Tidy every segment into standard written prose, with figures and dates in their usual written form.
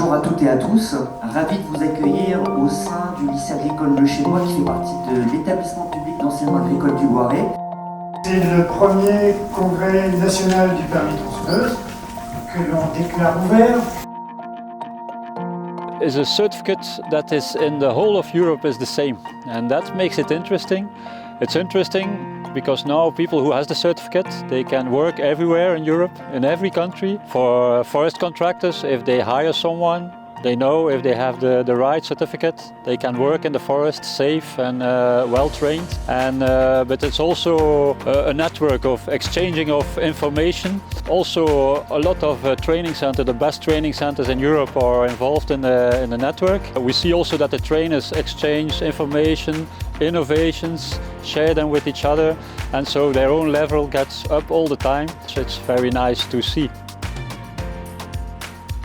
Bonjour à toutes et à tous, ravi de vous accueillir au sein du lycée agricole Le Chênois qui fait partie de l'établissement public d'enseignement agricole du Loiret. C'est le premier congrès national du permis tronçonneuse que l'on déclare ouvert. Is a certificate that is in the whole of Europe is the same, and that makes it interesting. It's interesting because now people who has the certificate, they can work everywhere in Europe, in every country. For forest contractors, if they hire someone, they know if they have the right certificate, they can work in the forest safe and well trained. And but it's also a network of exchanging of information. Also a lot of training centers, the best training centers in Europe are involved in the network. We see also that the trainers exchange information, innovations, share them with each other, and so their own level gets up all the time. So it's very nice to see.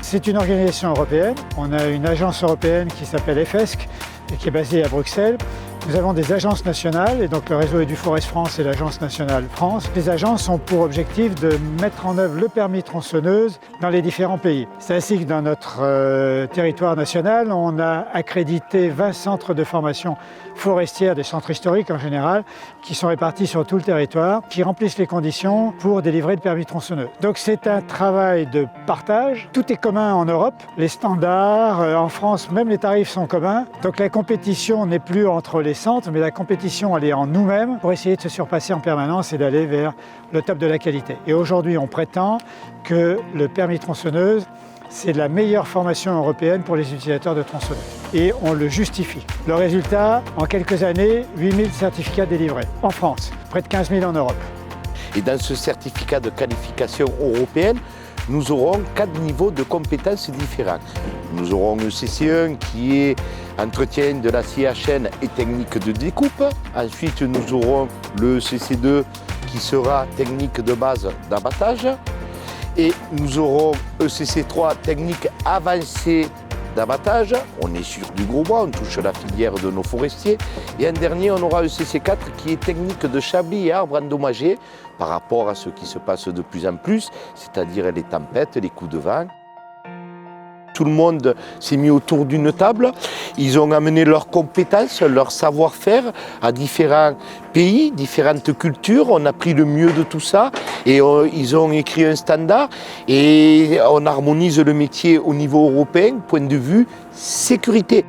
C'est une organisation européenne. On a une agence européenne qui s'appelle EFESC et qui est basée à Bruxelles. Nous avons des agences nationales, et donc le réseau EduForest France et l'agence nationale France. Les agences ont pour objectif de mettre en œuvre le permis tronçonneuse dans les différents pays. C'est ainsi que dans notre territoire national, on a accrédité 20 centres de formation forestière, des centres historiques en général, qui sont répartis sur tout le territoire, qui remplissent les conditions pour délivrer le permis tronçonneuse. Donc c'est un travail de partage. Tout est commun en Europe. Les standards, en France, même les tarifs sont communs. Donc la compétition n'est plus entre les centres, mais la compétition, elle est en nous-mêmes pour essayer de se surpasser en permanence et d'aller vers le top de la qualité. Et aujourd'hui, on prétend que le permis tronçonneuse, c'est la meilleure formation européenne pour les utilisateurs de tronçonneuses. Et on le justifie. Le résultat, en quelques années, 8000 certificats délivrés. En France, près de 15 000 en Europe. Et dans ce certificat de qualification européenne, nous aurons 4 niveaux de compétences différents. Nous aurons le CC1 qui est entretien de l'acier à chaîne et technique de découpe. Ensuite, nous aurons le CC2 qui sera technique de base d'abattage. Et nous aurons ECC3, technique avancée d'abattage. On est sur du gros bois, on touche la filière de nos forestiers. Et en dernier, on aura ECC4 qui est technique de chablis et arbres endommagés par rapport à ce qui se passe de plus en plus, c'est-à-dire les tempêtes, les coups de vent. Tout le monde s'est mis autour d'une table. Ils ont amené leurs compétences, leur savoir-faire à différents pays, différentes cultures. On a pris le mieux de tout ça et ils ont écrit un standard et on harmonise le métier au niveau européen, point de vue sécurité.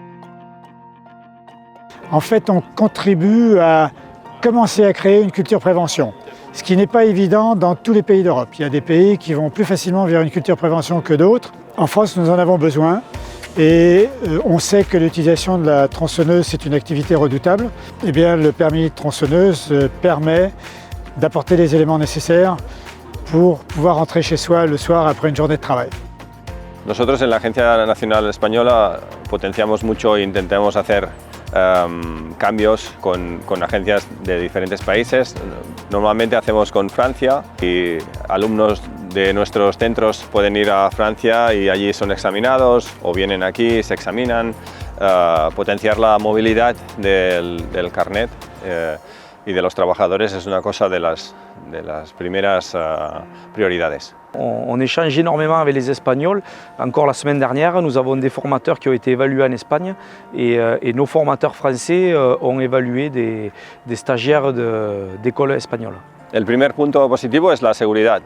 En fait, on contribue à commencer à créer une culture prévention, ce qui n'est pas évident dans tous les pays d'Europe. Il y a des pays qui vont plus facilement vers une culture prévention que d'autres. En France, nous en avons besoin et on sait que l'utilisation de la tronçonneuse, c'est une activité redoutable. Eh bien, le permis de tronçonneuse permet d'apporter les éléments nécessaires pour pouvoir rentrer chez soi le soir après une journée de travail. Nosotros en la Agencia Nacional Española potenciamos mucho e intentamos hacer cambios con agencias de diferentes países. Normalmente hacemos con Francia y alumnos de nuestros centros pueden ir a Francia y allí son examinados o vienen aquí y se examinan. Potenciar la movilidad del carnet y de los trabajadores es una cosa de las primeras prioridades. On échange énormément avec les Espagnols. Encore la semaine dernière, nous avons des formateurs qui ont été évalués en Espagne et nos formateurs français ont évalué des stagiaires d'écoles espagnoles. El primer punto positivo es la seguridad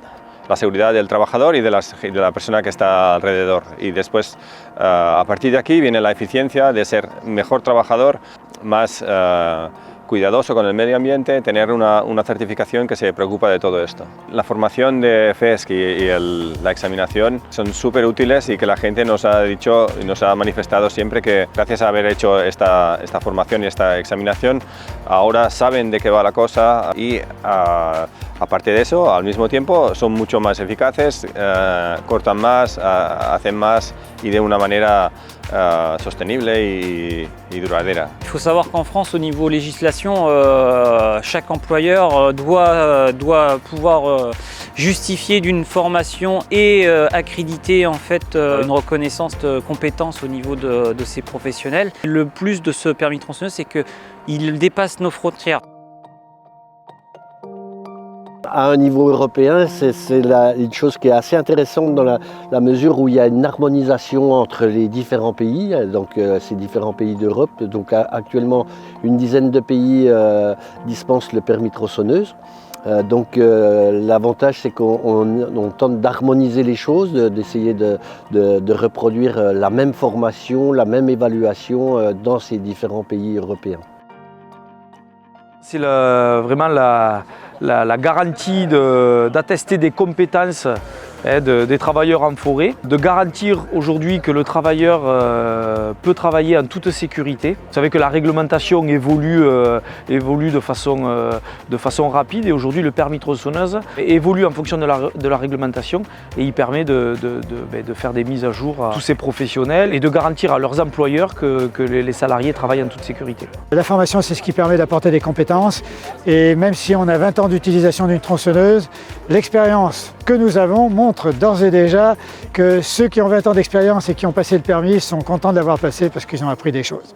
del trabajador y de la persona que está alrededor. Y después, a partir de aquí, viene la eficiencia de ser mejor trabajador, más cuidadoso con el medio ambiente, tener una certificación que se preocupa de todo esto. La formación de FESC y la examinación son súper útiles y que la gente nos ha dicho y nos ha manifestado siempre que gracias a haber hecho esta formación y esta examinación, ahora saben de qué va la cosa y aparte de eso, al mismo tiempo son mucho más eficaces, cortan más, hacen más y de una manera sostenible y duradera. Il faut savoir qu'en France, au niveau législation, chaque employeur doit pouvoir justifier d'une formation et accréditer en fait une reconnaissance de compétences au niveau de ses professionnels. Le plus de ce permis tronçonneuse, c'est qu'il dépasse nos frontières. À un niveau européen, c'est une chose qui est assez intéressante dans la mesure où il y a une harmonisation entre les différents pays, donc ces différents pays d'Europe. Donc actuellement, une dizaine de pays dispensent le permis tronçonneuse. Donc l'avantage, c'est qu'on tente d'harmoniser les choses, d'essayer de reproduire la même formation, la même évaluation dans ces différents pays européens. C'est vraiment la garantie d'attester des compétences des travailleurs en forêt, de garantir aujourd'hui que le travailleur peut travailler en toute sécurité. Vous savez que la réglementation évolue de façon rapide et aujourd'hui le permis tronçonneuse évolue en fonction de la réglementation et il permet de faire des mises à jour à tous ces professionnels et de garantir à leurs employeurs que les salariés travaillent en toute sécurité. La formation, c'est ce qui permet d'apporter des compétences et même si on a 20 ans d'utilisation d'une tronçonneuse, l'expérience que nous avons montre d'ores et déjà que ceux qui ont 20 ans d'expérience et qui ont passé le permis sont contents de l'avoir passé parce qu'ils ont appris des choses.